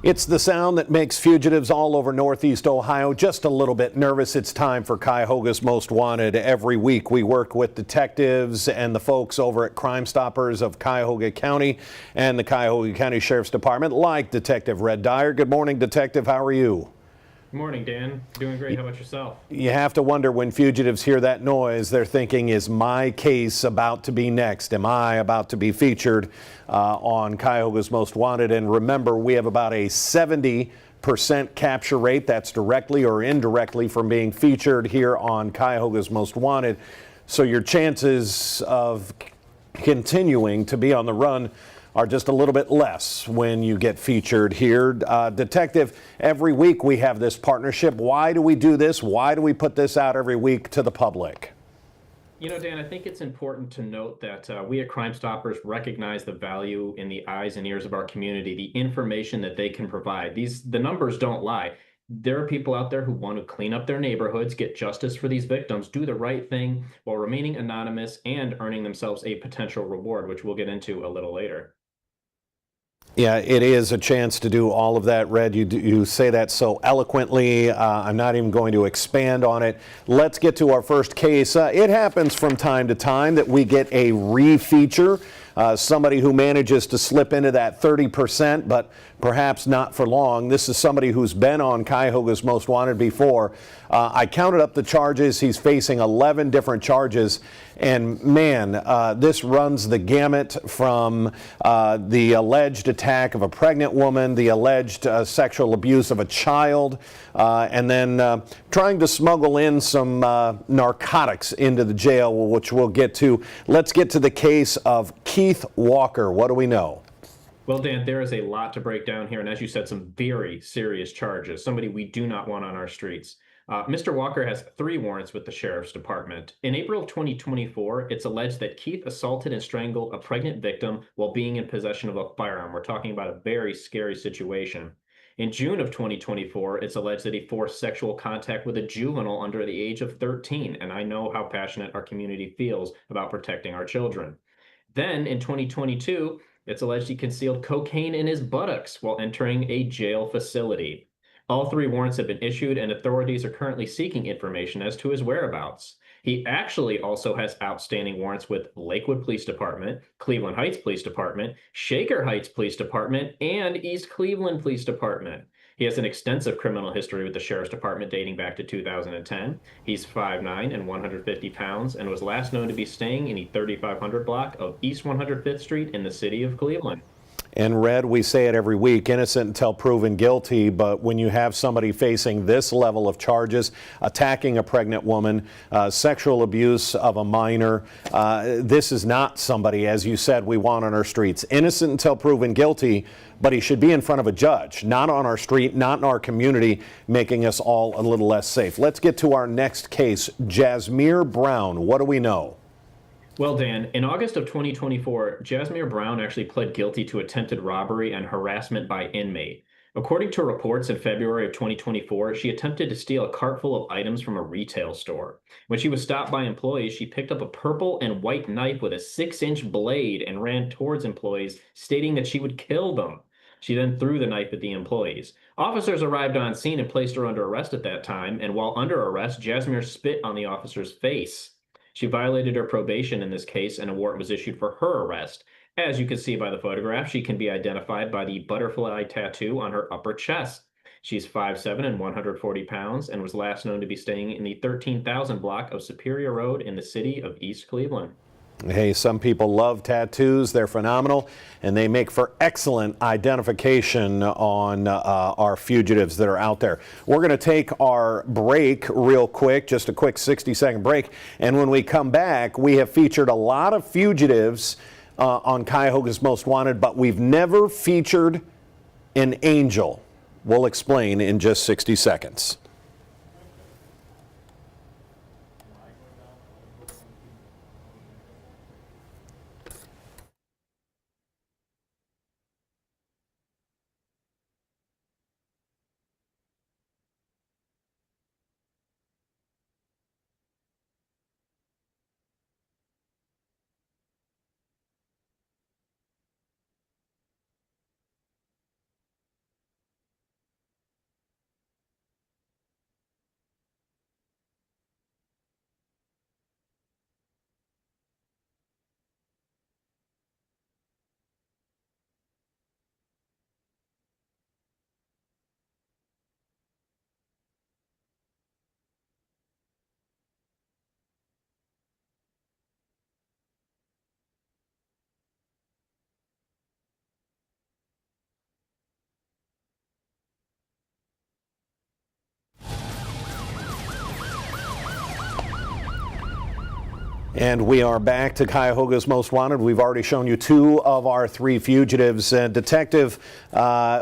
It's the sound that makes fugitives all over Northeast Ohio just a little bit nervous. It's time for Cuyahoga's Most Wanted. Every week we work with detectives and the folks over at Crime Stoppers of Cuyahoga County and the Cuyahoga County Sheriff's Department, like Detective Red Dyer. Good morning, Detective. How are you? Good morning, Dan. Doing great. How about yourself? You have to wonder when fugitives hear that noise, they're thinking, is my case about to be next? Am I about to be featured on Cuyahoga's Most Wanted? And remember, we have about a 70% capture rate. That's directly or indirectly from being featured here on Cuyahoga's Most Wanted. So your chances of continuing to be on the run are just a little bit less when you get featured here. Detective, every week we have this partnership. Why do we do this? Why do we put this out every week to the public? You know, Dan, I think it's important to note that we at Crime Stoppers recognize the value in the eyes and ears of our community, the information that they can provide. The numbers don't lie. There are people out there who want to clean up their neighborhoods, get justice for these victims, do the right thing while remaining anonymous and earning themselves a potential reward, which we'll get into a little later. Yeah, it is a chance to do all of that, Red. You say that so eloquently. I'm not even going to expand on it. Let's get to our first case. It happens from time to time that we get a re-feature, somebody who manages to slip into that 30%, but perhaps not for long. This is somebody who's been on Cuyahoga's Most Wanted before. I counted up the charges. He's facing 11 different charges. And man, this runs the gamut from the alleged attack of a pregnant woman, the alleged sexual abuse of a child, and then trying to smuggle in some narcotics into the jail, which we'll get to. Let's get to the case of Keith Walker. What do we know? Well, Dan, there is a lot to break down here, and as you said, some very serious charges, somebody we do not want on our streets. Mr. Walker has 3 warrants with the Sheriff's Department. In April of 2024, it's alleged that Keith assaulted and strangled a pregnant victim while being in possession of a firearm. We're talking about a very scary situation. In June of 2024, it's alleged that he forced sexual contact with a juvenile under the age of 13, and I know how passionate our community feels about protecting our children. Then in 2022, it's alleged he concealed cocaine in his buttocks while entering a jail facility. All 3 warrants have been issued, and authorities are currently seeking information as to his whereabouts. He actually also has outstanding warrants with Lakewood Police Department, Cleveland Heights Police Department, Shaker Heights Police Department, and East Cleveland Police Department. He has an extensive criminal history with the Sheriff's Department dating back to 2010. He's 5'9" and 150 pounds and was last known to be staying in the 3500 block of East 105th Street in the city of Cleveland. And Red, we say it every week, innocent until proven guilty, but when you have somebody facing this level of charges, attacking a pregnant woman, sexual abuse of a minor, this is not somebody, as you said, we want on our streets. Innocent until proven guilty, but he should be in front of a judge, not on our street, not in our community, making us all a little less safe. Let's get to our next case, Jasmir Brown. What do we know? Well, Dan, in August of 2024, Jasmir Brown actually pled guilty to attempted robbery and harassment by inmate. According to reports in February of 2024, she attempted to steal a cart full of items from a retail store. When she was stopped by employees, she picked up a purple and white knife with a 6-inch blade and ran towards employees, stating that she would kill them. She then threw the knife at the employees. Officers arrived on scene and placed her under arrest at that time, and while under arrest, Jasmir spit on the officer's face. She violated her probation in this case, and a warrant was issued for her arrest. As you can see by the photograph, she can be identified by the butterfly tattoo on her upper chest. She's 5'7" and 140 pounds and was last known to be staying in the 13,000 block of Superior Road in the city of East Cleveland. Hey, some people love tattoos. They're phenomenal, and they make for excellent identification on our fugitives that are out there. We're going to take our break real quick, just a quick 60-second break, and when we come back, we have featured a lot of fugitives on Cuyahoga's Most Wanted, but we've never featured an angel. We'll explain in just 60 seconds. And we are back to Cuyahoga's Most Wanted. We've already shown you 2 of our 3 fugitives. Detective,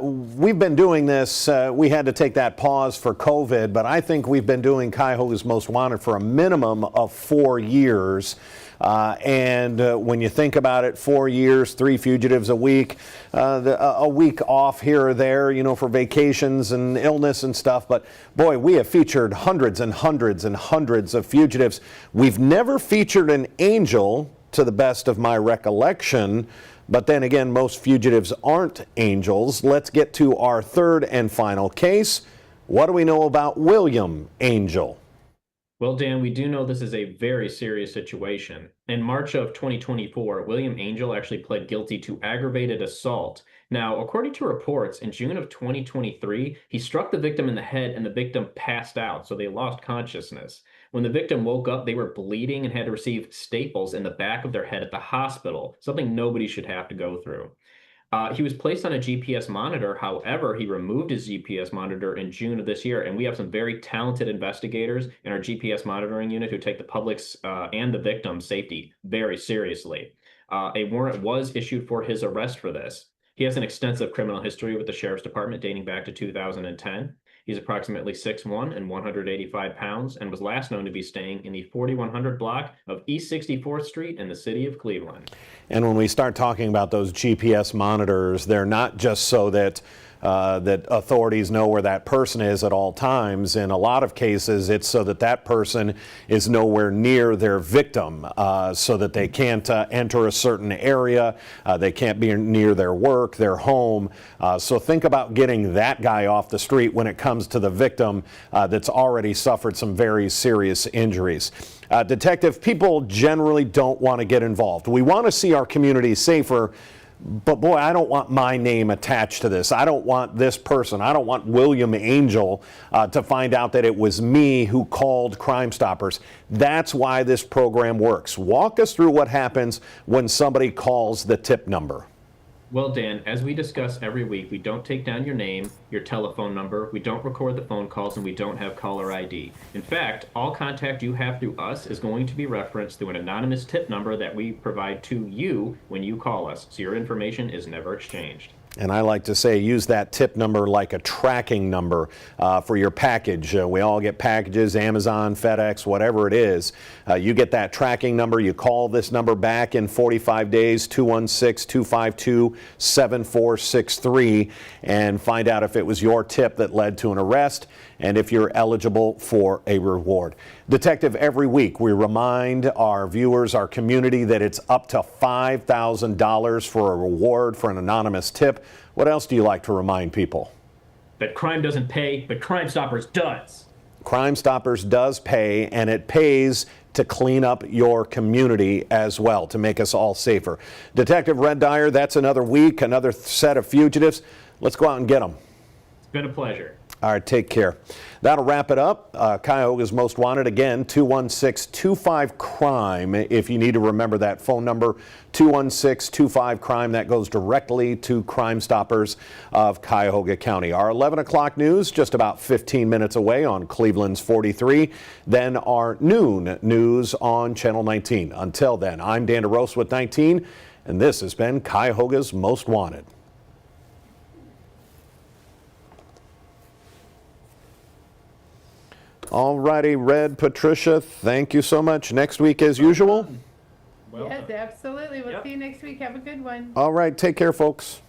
we've been doing this. We had to take that pause for COVID, but I think we've been doing Cuyahoga's Most Wanted for a minimum of 4 years. When you think about it, 4 years, 3 fugitives a week off here or there, you know, for vacations and illness and stuff. But boy, we have featured hundreds and hundreds and hundreds of fugitives. We've never featured an angel, to the best of my recollection. But then again, most fugitives aren't angels. Let's get to our 3rd and final case. What do we know about William Angel? Well, Dan, we do know this is a very serious situation. In March of 2024, William Angel actually pled guilty to aggravated assault. Now, according to reports, in June of 2023, he struck the victim in the head and the victim passed out, so they lost consciousness. When the victim woke up, they were bleeding and had to receive staples in the back of their head at the hospital, something nobody should have to go through. He was placed on a GPS monitor. However, he removed his GPS monitor in June of this year, and we have some very talented investigators in our GPS monitoring unit who take the public's and the victim's safety very seriously. A warrant was issued for his arrest for this. He has an extensive criminal history with the Sheriff's Department dating back to 2010. He's approximately 6'1" and 185 pounds and was last known to be staying in the 4100 block of East 64th Street in the city of Cleveland. And when we start talking about those GPS monitors, they're not just so that that authorities know where that person is at all times. In a lot of cases, it's so that that person is nowhere near their victim, so that they can't enter a certain area, they can't be near their work, their home. So think about getting that guy off the street when it comes to the victim that's already suffered some very serious injuries. Detective, people generally don't want to get involved. We want to see our community safer. But boy, I don't want my name attached to this. I don't want this person. I don't want William Angel to find out that it was me who called Crime Stoppers. That's why this program works. Walk us through what happens when somebody calls the tip number. Well, Dan, as we discuss every week, we don't take down your name, your telephone number, we don't record the phone calls, and we don't have caller ID. In fact, all contact you have through us is going to be referenced through an anonymous tip number that we provide to you when you call us, so your information is never exchanged. And I like to say, use that tip number like a tracking number for your package. We all get packages, Amazon, FedEx, whatever it is. You get that tracking number. You call this number back in 45 days, 216-252-7463, and find out if it was your tip that led to an arrest and if you're eligible for a reward. Detective, every week we remind our viewers, our community, that it's up to $5,000 for a reward for an anonymous tip. What else do you like to remind people? That crime doesn't pay, but Crime Stoppers does. Crime Stoppers does pay, and it pays to clean up your community as well, to make us all safer. Detective Red Dyer, that's another week, another set of fugitives. Let's go out and get them. It's been a pleasure. All right, take care. That'll wrap it up. Cuyahoga's Most Wanted, again, 216-25-CRIME. If you need to remember that phone number, 216-25-CRIME. That goes directly to Crime Stoppers of Cuyahoga County. Our 11 o'clock news, just about 15 minutes away on Cleveland's 43. Then our noon news on Channel 19. Until then, I'm Dan DeRose with 19, and this has been Cuyahoga's Most Wanted. All righty, Red, Patricia, thank you so much. Next week as usual? Yes, absolutely. We'll see you next week. Have a good one. All right, take care, folks.